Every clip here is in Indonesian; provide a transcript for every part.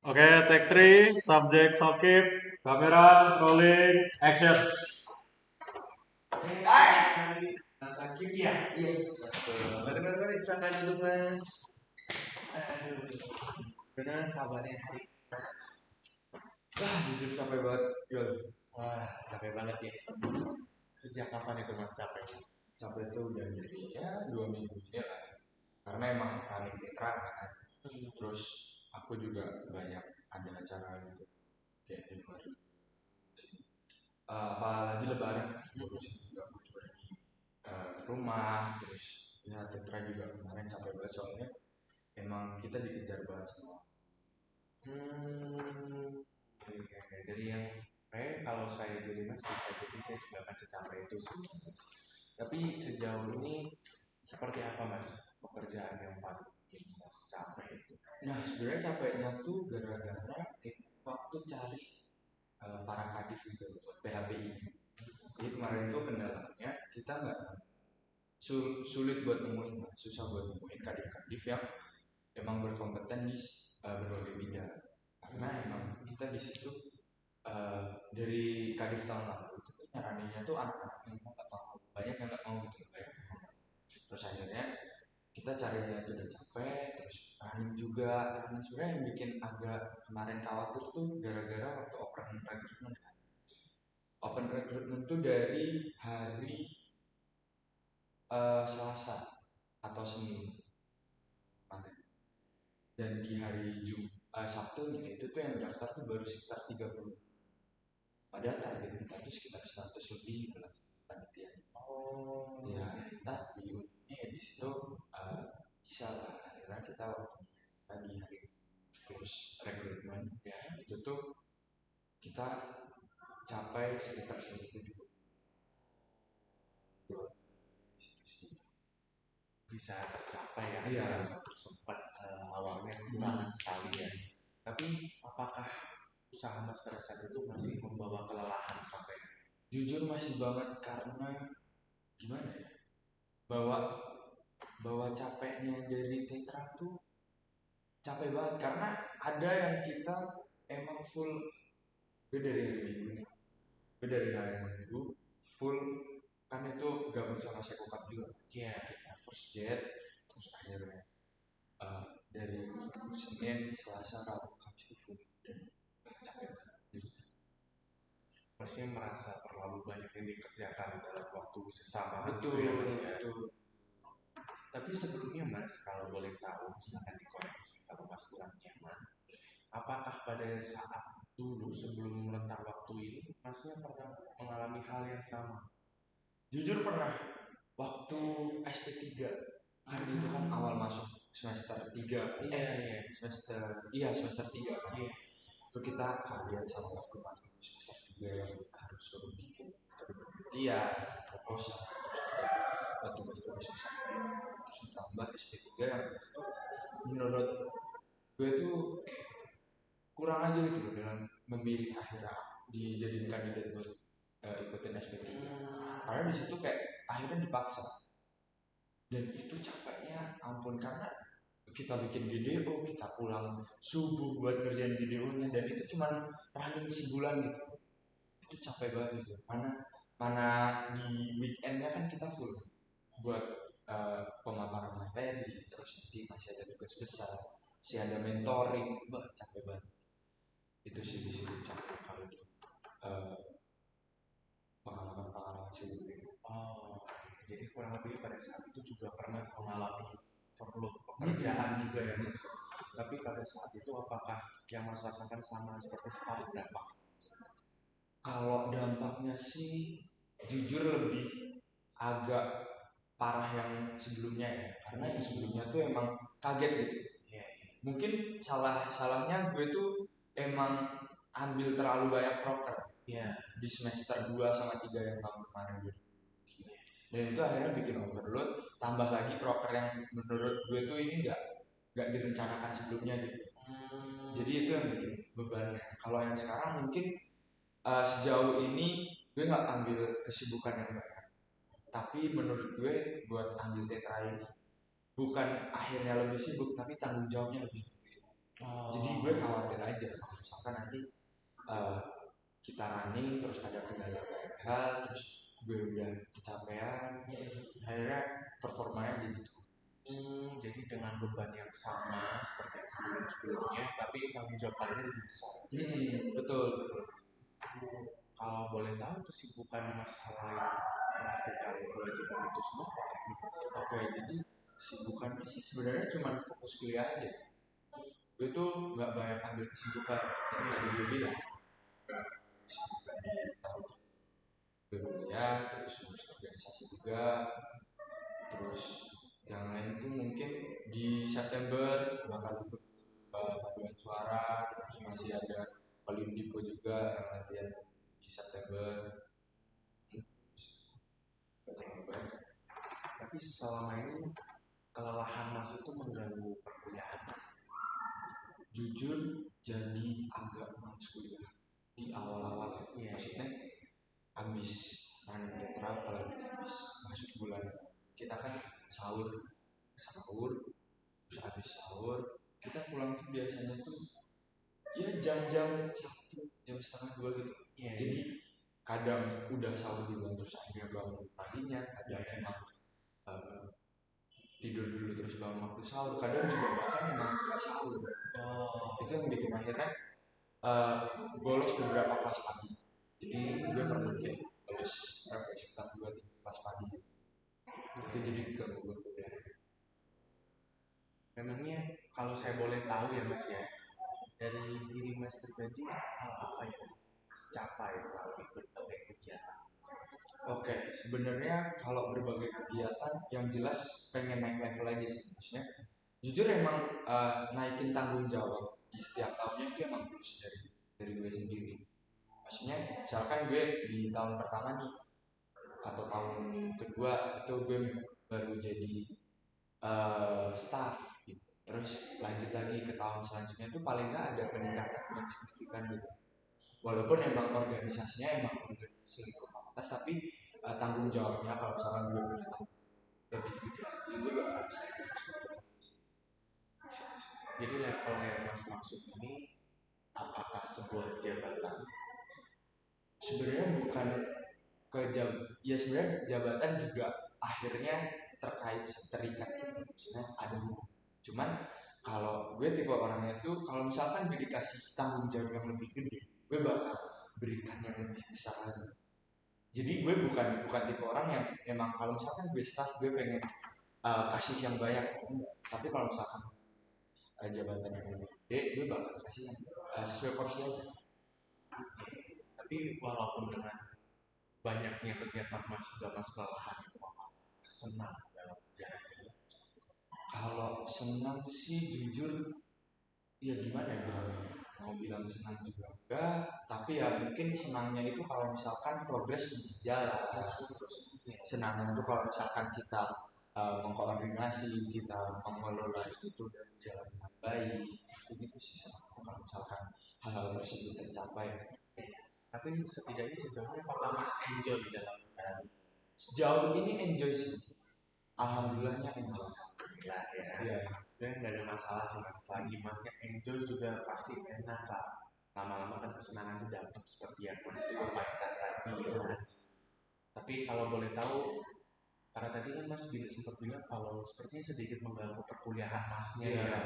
Oke, take 3, subject sokip, kamera, rolling, action. Sakit ya? Iya. Mari silakan duduk mas. Aduh, benar kabarnya hari mas. Wah, jujur capek banget, Yul. Wah, capek banget ya. Sejak kapan itu mas capek? Capek itu udah dari ya 2 minggu ini lah. Karena emang running tetra kan. Terus aku juga banyak ada acara gitu kayak di luar. Apalagi lebaran, ngurusin juga aku juga di rumah. Terus ya tetra juga kemarin capek banget soalnya emang kita dikejar banget semua. Oke. Dari yang kalau saya jadi mas bisa jadi saya juga akan secapek itu sih mas. Tapi sejauh ini seperti apa mas pekerjaan yang paling bikin mas capek itu? Nah, sebenarnya capeknya tuh gara-gara waktu cari para kadif gitu buat PHPI. Jadi kemarin tuh kendalanya kita nggak sulit buat nemuin, susah buat nemuin kadif-kadif yang emang berkompeten di berbagai bidang. Karena emang kita di situ dari kadif tahun lalu itu tuh nyaraninnya tuh anak-anak yang mau nggak mau, banyak yang nggak mau gitu kayak. Terus akhirnya kita carinya itu udah capek, terus running sebenarnya yang bikin agak kemarin khawatir tuh gara-gara waktu open recruitment tuh dari hari Selasa atau Senin kemarin, dan di hari Sabtunya itu tuh yang daftar tuh baru sekitar 30, padahal target kita tuh sekitar 100 lebih gitu lah panitia. Ya tapi untungnya ya di situ bisa lah, akhirnya kita waktu di hari terus rekrutmen ya itu tuh kita capai sekitar 170. Bisa tercapai ya? Iya. Sempat awalnya kekurangan sekali ya. Tapi apakah usaha mas pada saat itu masih membawa kelelahan sampai? Jujur masih banget, karena gimana ya, bawa bawa capeknya dari tetra tuh capek banget karena ada yang kita emang full. Gue dari hari minggu nih, gue dari hari minggu full kan itu gabung sama Sekokap juga. Iya. First jet, terus akhirnya dari Senin, Selasa, Rabu, Kamis itu full dan capek banget. Masih merasa terlalu banyak yang dikerjakan dalam waktu sesama Betul, gitu ya mas ya. betul. Tapi sebelumnya mas, kalau boleh tahu silahkan dikoreksi kalau mas kurang nyaman. Apakah pada saat dulu sebelum rentang waktu ini masnya pernah mengalami hal yang sama? Jujur pernah waktu SP3, kan itu kan awal masuk semester 3. Iya. Semester 3 kan. Iya. Itu kita kaget sama waktu masuk semester 3 yang harus suruh bikin penelitian, proposal, terus ada tugas-tugas besar lainnya. Terus ditambah SP3 yang itu tuh menurut gue tuh kurang aja gitu loh dalam memilih akhirnya dijadiin kandidat buat ikutin SP3. Karena di situ kayak akhirnya dipaksa, dan itu capeknya ampun, karena kita bikin video, kita pulang subuh buat ngerjain videonya, dan itu cuma running sebulan gitu. Itu capek banget gitu. Mana di weekendnya kan kita full buat pemaparan materi, terus nanti masih ada tugas besar, masih ada mentoring, capek banget. Itu sih di situ capek kalau di uh, pengalaman-pengalaman sebelumnya. Oh, jadi kurang lebih pada saat itu juga pernah mengalami perlu pekerjaan juga ya mas. Tapi pada saat itu apakah yang mas rasakan sama seperti sekarang dampak? Kalau dampaknya sih jujur lebih agak parah yang sebelumnya ya, karena yang sebelumnya tuh emang kaget gitu. Mungkin salahnya gue tuh emang ambil terlalu banyak proker di semester 2 sama 3 yang tahun kemarin gitu. Dan itu akhirnya bikin overload, tambah lagi proker yang menurut gue tuh ini nggak direncanakan sebelumnya gitu. Jadi itu yang bikin bebannya. Kalau yang sekarang mungkin sejauh ini gue nggak ambil kesibukan yang banyak, tapi menurut gue buat ambil tetra ini bukan akhirnya lebih sibuk, tapi tanggung jawabnya lebih gede. Jadi gue khawatir aja kalau misalkan nanti uh, kita running terus ada kendala banyak hal, terus gue udah kecapean, akhirnya performanya jadi turun. Jadi dengan beban yang sama seperti yang sebelum-sebelumnya, tapi tanggung jawab kalian lebih besar. Betul, betul. Kalau boleh tahu kesibukan Mas selain melakukan kewajiban itu semua apa? Oke, jadi kesibukannya sih sebenarnya cuma fokus kuliah aja. Gue tuh nggak banyak ambil kesibukan yang tadi gue bilang. Kesibukan di tahun gue kuliah, terus ngurus organisasi juga, terus yang lain tuh mungkin di September bakal ikut paduan suara, terus masih ada Olimpico juga yang latihan di September. Tapi selama ini kelelahan Mas itu mengganggu perkuliahan Mas? Jujur jadi agak males kuliah di awal-awal. Maksudnya habis running tetra, apalagi habis masuk bulan kita kan sahur terus habis sahur kita pulang tuh biasanya tuh ya jam-jam 1, jam setengah 2 gitu. Jadi kadang udah sahur duluan terus akhirnya bangun paginya, kadang emang tidur dulu terus bangun waktu sahur, kadang juga bahkan emang nggak sahur. Itu yang bikin akhirnya bolos beberapa kelas pagi. Jadi gue pernah kayak bolos sekitar 2-3 kelas pagi gitu. Itu jadi ganggu gue kuliah. Memangnya kalau saya boleh tahu ya Mas ya, dari diri Mas pribadi hal apa yang Mas capai melalui berbagai kegiatan? Oke, sebenarnya kalau berbagai kegiatan yang jelas pengen naik level aja sih. Maksudnya jujur emang naikin tanggung jawab di setiap tahunnya itu emang terus dari gue sendiri. Maksudnya misalkan gue di tahun pertama nih atau tahun kedua itu gue baru jadi staff gitu. Terus lanjut lagi ke tahun selanjutnya itu paling nggak ada peningkatan yang signifikan gitu. Walaupun emang organisasinya emang organisasi lingkup fakultas, tapi tanggung jawabnya kalau misalkan gue punya tanggung lebih gede lagi, gue bakal bisa terus. Jadi level yang Mas maksud ini apakah sebuah jabatan? Sebenarnya bukan ya sebenarnya jabatan juga akhirnya terikat gitu, maksudnya ada hubungan. Cuman kalau gue tipe orangnya tuh kalau misalkan gue dikasih tanggung jawab yang lebih gede, gue bakal berikan yang lebih besar lagi. Jadi gue bukan tipe orang yang emang kalau misalkan gue staff gue pengen kasih yang banyak, tapi kalau misalkan jabatan yang lebih gede, gue bakal kasih yang sesuai porsi aja. Tapi walaupun dengan banyaknya kegiatan Mas juga Mas kelelahan itu apa? Senang dalam berjalan ini? Kalau senang sih jujur, ya gimana ya bilangnya? Mau bilang senang juga enggak, tapi ya mungkin senangnya itu kalau misalkan progres berjalan. Terus senangnya itu kalau misalkan kita mengkoordinasi, kita mengelola itu dan jalan dengan baik, itu sih senang kalau misalkan hal-hal tersebut tercapai. Tapi setidaknya sejauhnya apakah Mas enjoy dalam sejauh ini enjoy sih, alhamdulillahnya enjoy. Ya. Saya nggak ada masalah sih Mas. Lagi Masnya enjoy juga pasti enak lah. Lama-lama kan kesenangan itu dapat seperti yang Mas sampaikan tadi. Ya. Tapi kalau boleh tahu, karena tadi kan Mas sempat bilang kalau sepertinya sedikit mengganggu perkuliahan Masnya ya.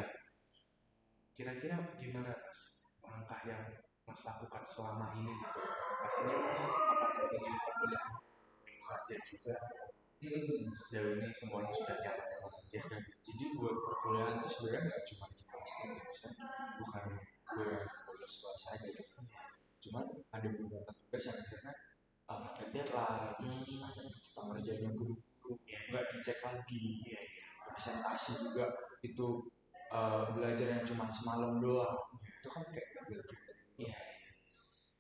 Kira-kira gimana Mas langkah yang Mas lakukan selama ini gitu? Pastinya Mas apakah ingin perkuliahan saja juga? Sejauh ini semuanya sudah nyaman aja. Jadi buat perkuliahan itu sebenarnya nggak cuma di kelas ini, bukan gue bolos kelas aja gitu. Cuman ada beberapa tugas yang akhirnya pakai deadline, terus kita ngerjainnya buru-buru, nggak dicek lagi. Presentasi juga itu belajar yang cuma semalam doang, itu kan kayak belajar.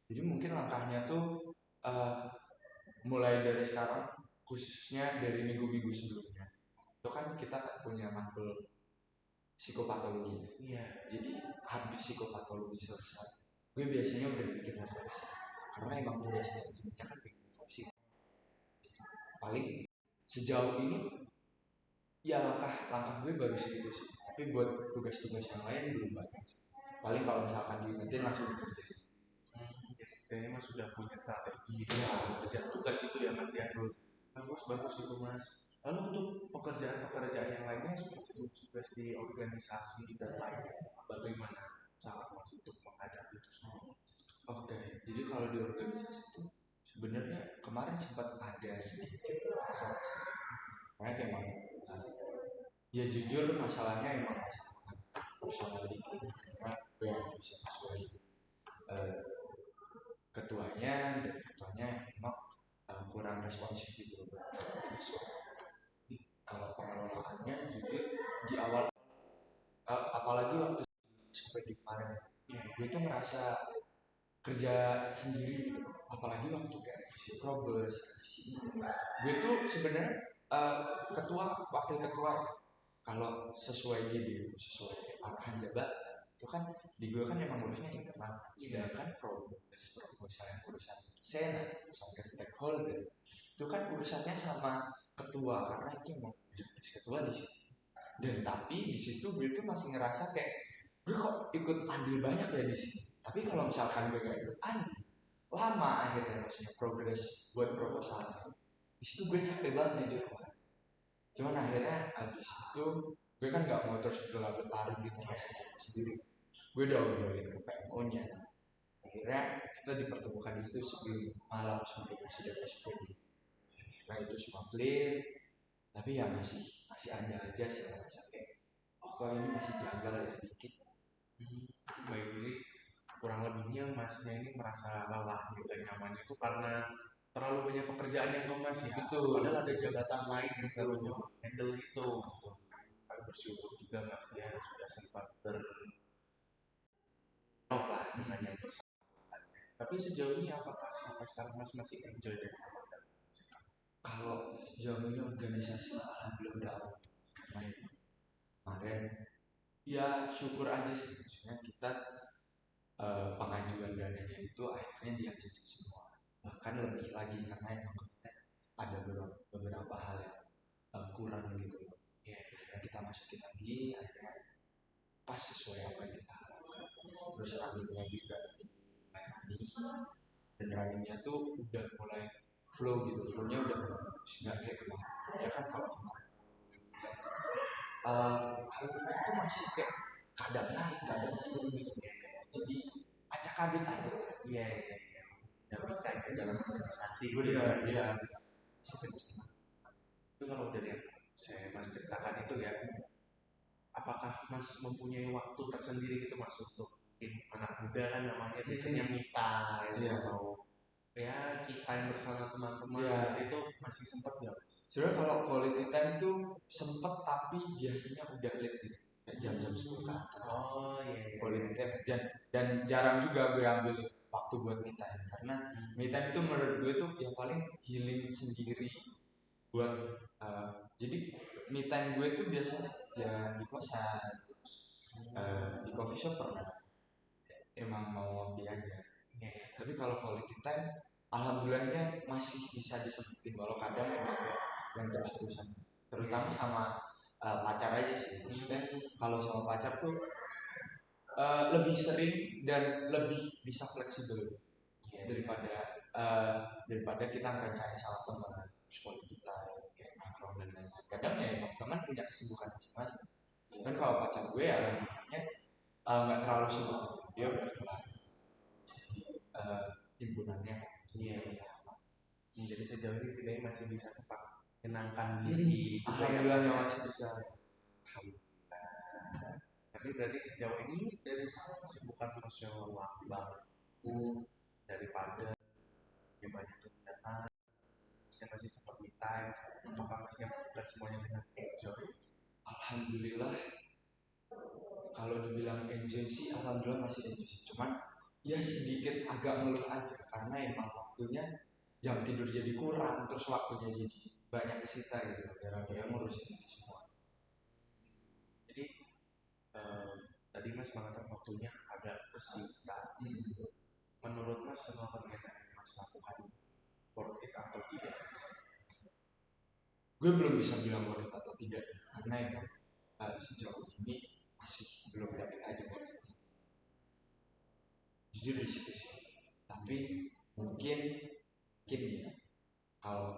Jadi mungkin langkahnya tuh mulai dari sekarang, khususnya dari minggu-minggu sebelumnya. Itu kan kita punya matkul psikopatologi. Jadi habis psikopatologi selesai, gue biasanya udah bikin refleksi. Karena emang tugasnya kan bikin refleksi. Paling sejauh ini ya langkah gue baru segitu sih. Tapi buat tugas-tugas yang lain belum banyak sih. paling kalau misalkan diingetin langsung dikerjain. Jadi kayaknya Mas sudah punya strategi kerja tugas itu ya Mas ya. Bagus itu Mas. Lalu untuk pekerjaan yang lainnya seperti tugas di organisasi dan lainnya, bagaimana cara Mas untuk menghadapi itu semua? Oke, jadi kalau di organisasi itu sebenarnya kemarin sempat ada sedikit masalah sih. Karena kayak emang ya jujur masalahnya emang masalah personal dikit, karena gue yang nggak bisa sesuai ketuanya, dan ketuanya emang kurang responsif gitu buat mahasiswa. Kalau pengelolaannya jujur di awal, apalagi waktu sampai di kemarin, gue tuh merasa kerja sendiri gitu, apalagi waktu kayak revisi progres, revisi ini, gue tuh sebenarnya wakil ketua ya. Kalau sesuai ide, sesuai arahan jabatan itu kan di gue kan emang urusnya internal, sedangkan proposal yang urusan senat, urusan ke stakeholder itu kan urusannya sama ketua, karena itu emang tugas ketua di situ. Dan tapi di situ gue tuh masih ngerasa kayak gue kok ikut andil banyak ya di sini, tapi kalau misalkan gue gak ikut andil lama akhirnya, maksudnya progres buat proposalnya di situ gue capek banget jujur. Cuman akhirnya abis itu gue kan nggak mau terus berlarut-larut gitu masih capek sendiri, gue udah obrolin ke PMO nya, akhirnya kita dipertemukan di situ sebelum malam sebelum sudah SPD. Nah itu semua clear, tapi ya masih masih ada aja sih rasa kayak oh kok ini masih janggal ya dikit. Baik, jadi kurang lebihnya Masnya ini merasa lelah juga nyaman itu karena terlalu banyak pekerjaan yang Mas ya. Betul. Padahal ada jabatan lain yang seharusnya handle itu. Kami bersyukur juga Mas ya sudah sempat lah dengan yang bersangkutan. Tapi sejauh ini apakah sampai sekarang Mas masih enjoy dengan kalau sejauh ini organisasi alhamdulillah udah aman, karena kemarin ya syukur aja sih, maksudnya kita pengajuan dananya itu akhirnya diajukan semua, bahkan lebih lagi karena emang ada beberapa hal yang kurang gitu loh ya, akhirnya kita masukin lagi, akhirnya pas sesuai apa yang kita harapkan. Terus runningnya juga mulai running, dan runningnya tuh udah mulai flow gitu, flownya udah bagus, nggak kayak kemarin. Flownya kan kalau kemarin alurnya tuh masih kayak kadang naik kadang turun gitu, jadi acak adit aja. Iya. Dinamikanya dalam organisasi Gue gitu udah Mas ya ya. Itu kalau dari yang saya Mas ceritakan itu ya, apakah Mas mempunyai waktu tersendiri gitu Mas untuk anak muda kan namanya biasanya me time atau ya kita yang bersama teman-teman seperti itu masih sempat nggak Mas? Sebenarnya kalau quality time tuh sempet, tapi biasanya udah late gitu, kayak jam-jam 10 ke atas. Oh iya. Quality time dan jarang juga gue ambil waktu buat me time, karena me time itu menurut gue tuh yang paling healing sendiri buat jadi me time gue tuh biasanya ya di kosan, terus di coffee shop pernah emang mau ngopi aja. Tapi kalau quality time alhamdulillahnya masih bisa disebutin, walau kadang emang yang terus-terusan, terutama sama pacar aja sih. Maksudnya kalau sama pacar tuh lebih sering dan lebih bisa fleksibel daripada kita ngerencanain sama teman sekolah kita kayak nongkrong dan lain-lain. Kadang ya emang teman punya kesibukan masing-masing. Dan kalau pacar gue ya alhamdulillahnya nggak terlalu sibuk gitu, dia udah kelar himpunannya kan. Jadi sejauh ini setidaknya masih bisa sempat menyenangkan diri juga ya alhamdulillah masih bisa. Tapi berarti sejauh ini dari sana masih bukan profesional banget daripada yang banyak kegiatan masih sempat me time, apakah masih melakukan semuanya dengan enjoy? Alhamdulillah kalau dibilang enjoy sih alhamdulillah masih enjoy sih, cuman ya sedikit agak ngeluh aja karena emang waktunya jam tidur jadi kurang, terus waktunya jadi banyak kesita gitu gara-gara ngurusin ini semua. Jadi tadi Mas mengatakan waktunya agak kesita. Menurut Mas semua kegiatan yang Mas lakukan worth it atau tidak? Gue belum bisa bilang worth it atau tidak, karena emang sejauh ini masih belum dapat aja worth it. jujur diskusi, tapi mungkin ya, kalau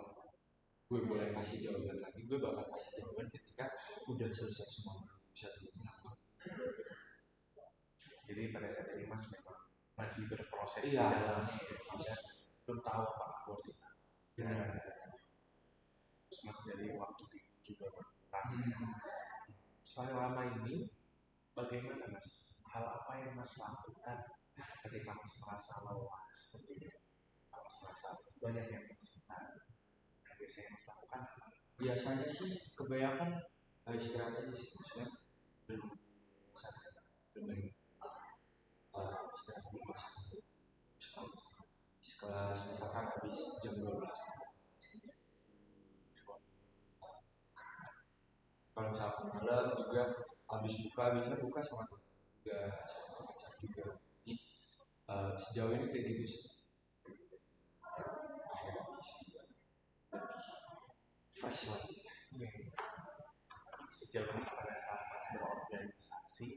gue boleh kasih jawaban lagi, gue bakal kasih jawaban ketika udah selesai semua bisa dulu. Jadi pada saat ini Mas memang masih berproses Iya, di dalamnya ya, sehingga belum tahu apa waktu itu. Terus Mas dari waktu itu juga berkurang. Selama ini bagaimana Mas? Hal apa yang Mas lakukan ketika Mas merasa lelah seperti itu? Mas merasa banyak yang tersisa. Yang biasanya Mas lakukan? Biasanya sih kebanyakan istirahat aja sih, maksudnya belum istirahat di kosan sekelas misalkan habis jam 12. Kalau misalkan malam juga habis buka, biasanya buka sama juga sama pacar juga. Jadi sejauh ini kayak gitu sih. Akhirnya bisa juga lebih fresh lagi. Sejauh ini pada saat Mas berorganisasi,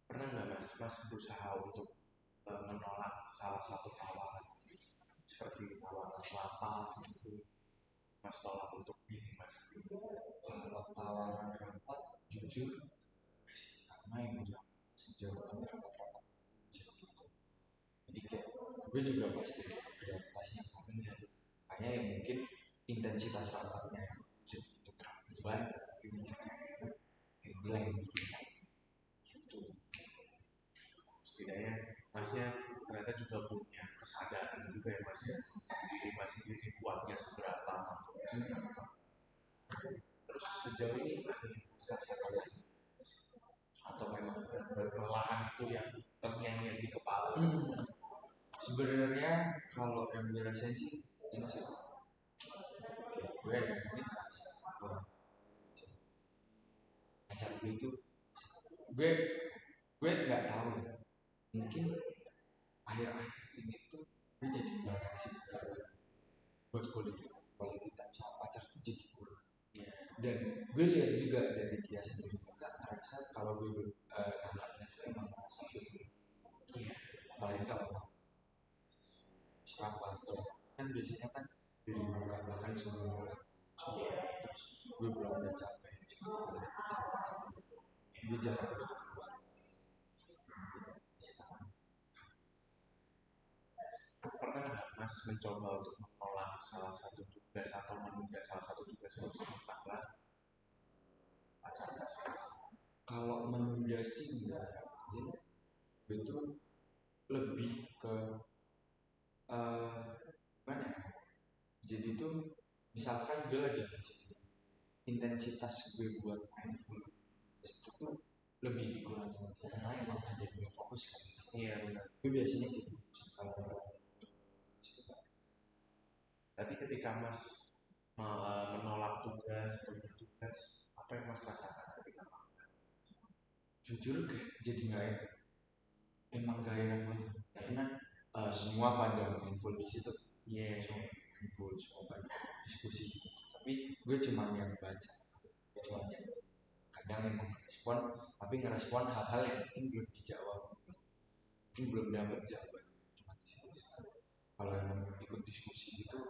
pernah nggak Mas berusaha untuk menolak salah satu tawaran seperti tawaran lapak gitu, Mas tolak untuk diri Mas? Kalau tawaran rapat, jujur masih lama yang bilang sejauh ini rapat-rapat gitu. Jadi kayak gue juga pasti prioritasnya makanya yang mungkin intensitas rapatnya itu terlalu banyak, kayak gue yang bikin gitu. Setidaknya Masnya ternyata juga punya kesadaran juga ya Mas ya, diri Mas sendiri kuatnya seberapa, terus sejauh ini ada yang Mas rasakan atau memang kelelahan itu yang terngiang-ngiang di kepala? Sebenarnya kalau yang gue rasain sih ini sih kayak gue ini ngerasa pacar gue itu gue nggak tahu ya, mungkin akhir-akhir ini tuh gue jadi banyak sih buat quality time sama pacar tuh jadi kurang. Dan gue lihat juga dari dia sendiri juga ngerasa kalau gue anaknya tuh emang ngerasa gitu. Apalagi kalau serapat kan biasanya kan dari buka bahkan sebelum terus gue belum ada capek cuma gue jarang udah keluar. Pernah nggak Mas mencoba untuk menolak salah satu tugas atau menunda salah satu tugas untuk sementara pacar Mas? Kalau menunda sih enggak, gue tuh lebih ke mana ya? Jadi tuh misalkan gue lagi intensitas gue buat mindful itu tuh lebih dikurangi karena emang ada dua fokus kan. Iya benar. Gue biasanya gitu kalau Tapi ketika Mas menolak tugas atau bertugas, apa yang Mas rasakan ketika jujur kayak jadi nggak enak, emang gak enak banget karena semua pada mindful di situ. Iya, semua mindful, semua pada diskusi gitu. Tapi gue cuma yang baca, gue cuma yang kadang emang respon, tapi ngerespon hal-hal yang mungkin belum dijawab, mungkin belum dapat jawaban. Cuma di situ. Kalau emang ikut diskusi gitu,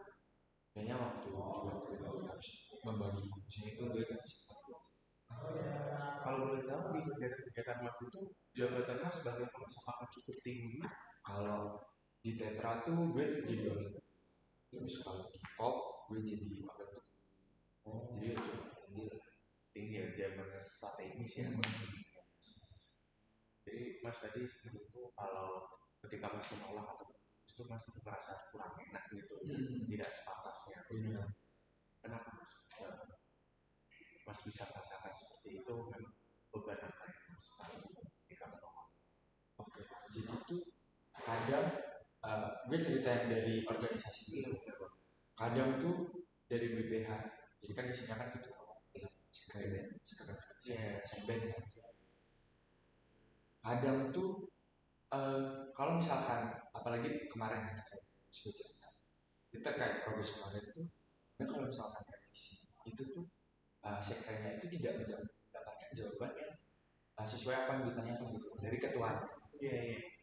kayaknya waktu gue harus membagi fungsinya itu gue gak sempat. Kalau boleh tahu di kegiatan Mas itu jabatan Mas sebagai Mas apakah cukup tinggi? Kalau di Tetra tuh gue jadi wakil, terus kalau di top gue jadi wakil ketua. Jadi ya cukup Tinggi ya, jabatan strategis ya. Jadi Mas tadi sebelum itu kalau ketika Mas menolak atau itu Mas merasa kurang enak gitu, tidak sepantasnya. Kenapa Mas? Mas bisa merasakan seperti itu, memang beban apa yang Mas ketika menolak? Oke, jadi itu kadang gue cerita yang dari organisasi itu, kadang tuh dari BPH, jadi kan isinya kan gitu, sekretaris, kadang tuh kalau misalkan apalagi kemarin kita kayak progres kemarin tuh, dan kalau misalkan revisi itu tuh sekretnya itu tidak mendapatkan jawaban yang sesuai apa yang ditanyakan gitu dari ketua.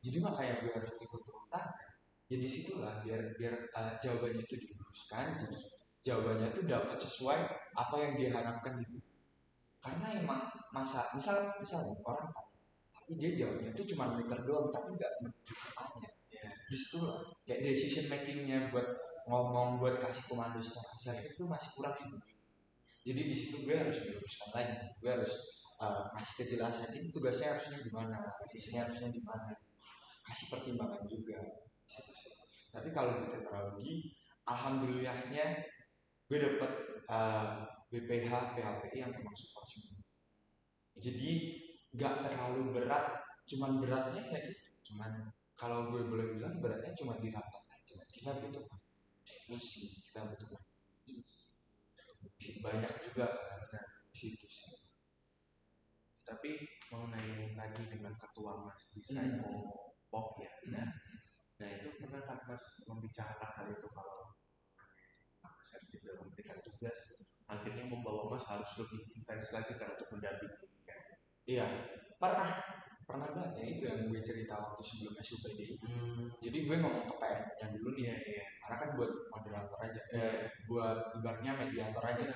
jadi makanya gue harus ikut turun tangan. Ya disitulah biar biar jawabannya itu diluruskan, jadi jawabannya itu dapat sesuai apa yang dia harapkan gitu. Karena emang misalnya orang tanya tapi dia jawabnya itu cuma meter doang tapi nggak menuju ke tanya. Ya disitulah kayak decision makingnya buat ngomong, buat kasih komando secara kasar itu masih kurang sih. Jadi di situ gue harus meluruskan lagi, gue harus kasih kejelasan ini tugasnya harusnya gimana, visinya harusnya gimana, kasih pertimbangan juga situ sih. Tapi kalau di tetralogi alhamdulillahnya gue dapet BPH PHPI yang emang super semua, jadi nggak terlalu berat, cuman beratnya ya itu cuman kalau gue boleh bilang beratnya cuma di rapat aja, kita butuh diskusi, kita butuh banyak juga karena situ sih. Tapi mengenai yang tadi dengan ketua Mas di Psycho Pop ya, nah itu pernah kan Mas membicarakan hal itu kalau Mas juga memberikan tugas akhirnya membawa Mas harus lebih intens lagi kan untuk mendampingi kan? Iya, pernah banget ya, itu yang gue cerita waktu sebelum SUPD. Jadi gue ngomong ke PN-nya dulu nih, ya, karena kan buat moderator aja, buat ibaratnya mediator aja.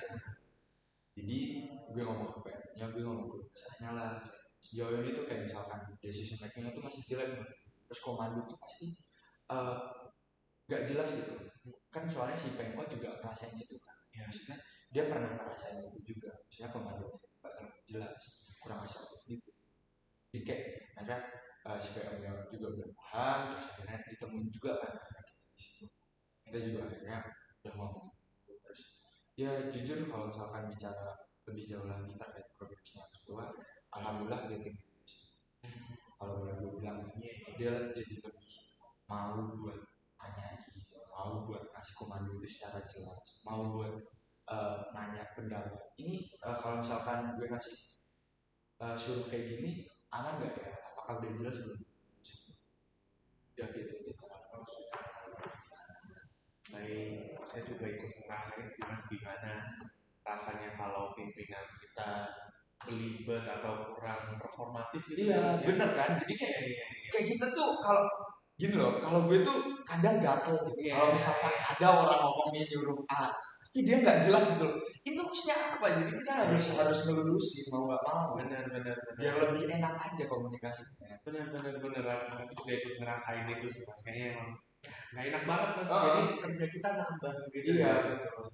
Jadi gue ngomong ke PN-nya, gue ngomong ke dasarnya lah. Sejauh ini tuh kayak misalkan decision making-nya tuh masih jelek, terus komando tuh pasti gak jelas gitu. Kan soalnya si PMO juga ngerasain itu kan. Ya, maksudnya dia pernah ngerasain itu juga. Maksudnya komandonya gak terlalu jelas, kurang asal gitu. Jadi kayak akhirnya si PMO juga udah paham, terus akhirnya ditemuin juga kan kita di situ. Kita juga akhirnya udah ngomong. Terus ya jujur kalau misalkan bicara lebih jauh lagi terkait progresnya ketua, alhamdulillah dia tinggi. Kalau boleh gue bilang, dia jadi lebih mau buat nanya, mau buat ngasih komando itu secara jelas, mau buat nanya pendapat. Ini kalau misalkan gue ngasih suruh kayak gini, aman nggak ya? Apakah udah jelas belum? Udah gitu. Baik, saya juga ikut ngerasain sih Mas gimana rasanya kalau pimpinan kita belibet atau kurang performatif gitu. Iya, bener kan? Jadi kayak kita tuh kalau gini loh, kalau gue tuh kadang gatel gitu. Kalau misalkan ada orang ngomongin nyuruh A, tapi dia nggak jelas gitu. Itu maksudnya apa? Jadi kita harus ngelurusin mau nggak mau. Benar. Biar lebih enak aja komunikasinya. Benar. Aku juga ikut ngerasain itu sih Mas. Kayaknya emang nggak enak banget Mas. Jadi kerja kita nambah gitu. Iya betul.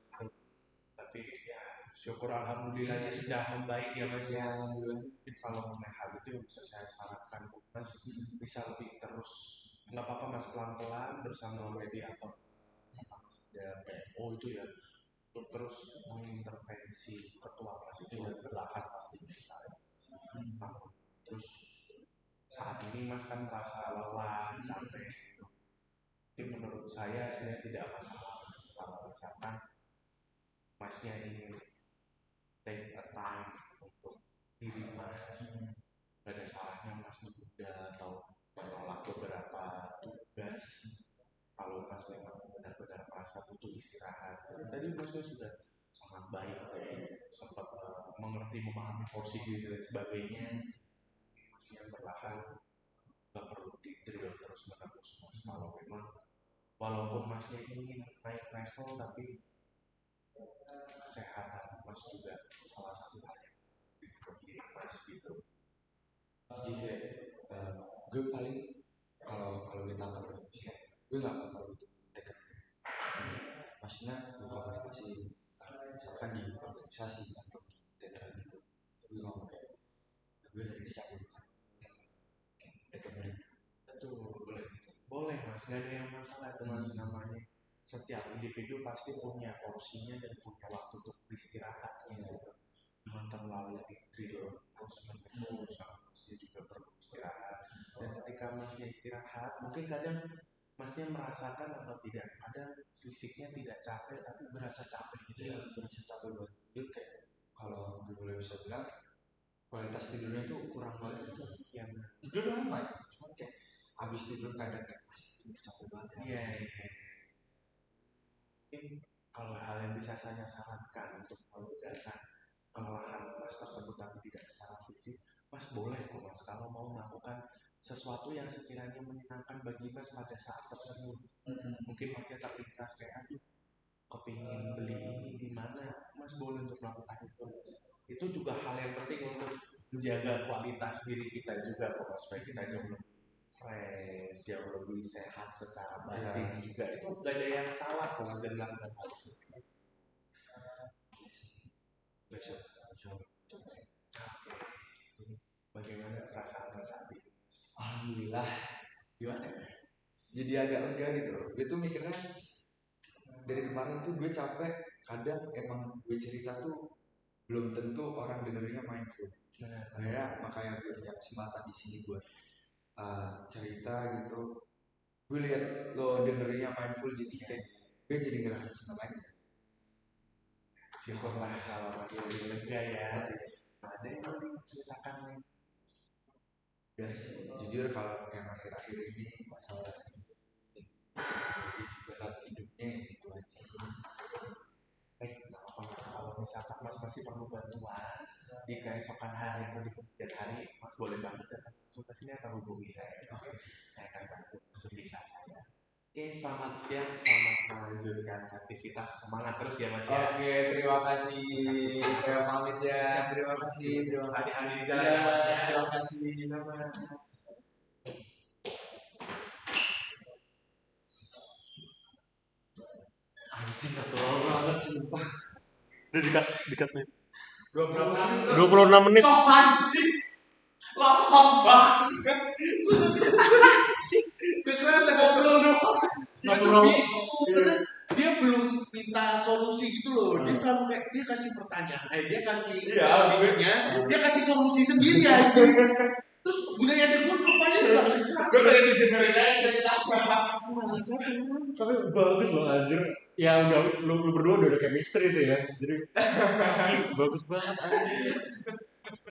Tapi ya syukur alhamdulillahnya sudah membaik ya Mas. Ya alhamdulillah. Kalau mengenai hal itu yang bisa saya sarankan Mas bisa lebih terus nggak apa-apa Mas pelan-pelan bersama mediator dan PMO itu ya untuk terus mengintervensi ketua Mas itu yang berlahan pastinya nah, terus saat ini Mas kan merasa lelah capek gitu. Tapi menurut saya tidak masalah Mas kalau misalkan Masnya ingin take a time untuk diri Mas, gak ada salahnya Mas menunda atau menolak beberapa tugas kalau Mas memang benar-benar merasa butuh istirahat. Tadi Masnya sudah sangat baik kayak sempat mengerti memahami porsi diri dan sebagainya. Masih yang perlahan gak perlu di drill terus menerus Mas. Kalau memang walaupun Masnya ingin naik level tapi kesehatan Mas juga salah satu hal yang diri Mas gitu. Jadi kayak gue paling kalau kita berbicara, gue nggak perlu itu tekad. Maksudnya gue komunikasi misalkan di organisasi atau di tetra gitu, gue ngomong kayak gue hari ini cabut tekad mereka. Itu boleh gitu. Boleh Mas, gak ada yang masalah itu Mas namanya. Setiap individu pasti punya porsinya dan punya waktu untuk beristirahat gitu. Jangan terlalu di drill terus menerus, Masnya juga perlu istirahat. Dan ketika Masnya istirahat, mungkin kadang Masnya merasakan atau tidak ada fisiknya tidak capek tapi berasa capek gitu ya. Berasa capek banget. Jadi kayak kalau gue boleh bisa bilang kualitas tidurnya itu kurang banget gitu. Yang tidur lama ya, cuma kayak habis tidur kadang kayak capek banget. Iya. Kalau hal yang bisa saya sarankan untuk menggunakan kelelahan Mas tersebut tapi tidak secara fisik, Mas boleh kok Mas kalau mau melakukan sesuatu yang sekiranya menyenangkan bagi Mas pada saat tersebut. Mungkin Masnya terlintas kayak aduh kepingin beli ini di mana, Mas boleh untuk melakukan itu. Itu juga hal yang penting untuk menjaga kualitas diri kita juga kok, supaya kita jauh lebih fresh, jauh lebih sehat secara batin juga. Itu gak ada yang salah kok Mas dari melakukan hal seperti itu. Besok coba. Bagaimana perasaan Mas saat itu? Alhamdulillah, gimana ya? Jadi agak lega gitu loh. Gue tuh mikirnya dari kemarin tuh gue capek. Kadang emang gue cerita tuh belum tentu orang dengernya mindful. Ya makanya gue punya kesempatan di sini buat cerita gitu. Gue lihat lo dengernya mindful, jadi kayak gue jadi ngerasa senang aja. Syukurlah kalau masih lebih lega ya. Ada yang mau diceritakan nih? Ya sih, jujur kalau yang akhir-akhir ini masalah berat hidupnya itu aja. Nggak apa Mas, kalau misalkan Mas masih perlu bantuan di keesokan hari atau di kemudian hari, Mas boleh banget datang langsung ke sini atau hubungi saya. Saya akan bantu sebisa saya. Oke, selamat siang, selamat melanjutkan aktivitas. Semangat terus ya Mas ya. Oke, terima kasih. Saya pamit ya. Terima kasih. Hati-hati jalan ya Mas ya. Terima kasih. Mas. Anjing natural banget sumpah. Udah dekat nih. 26 menit. Sok anjing. Lama banget. Gue kerasa ngobrol doang. Natural. Dia belum minta solusi gitu loh. Dia selalu kayak dia kasih pertanyaan, dia kasih kondisinya, dia kasih solusi sendiri aja. Terus budaya gue rupanya juga Gue pengen didengerin aja cerita Tapi bagus loh anjir. Ya udah lu berdua udah chemistry sih ya. Jadi bagus banget anjir.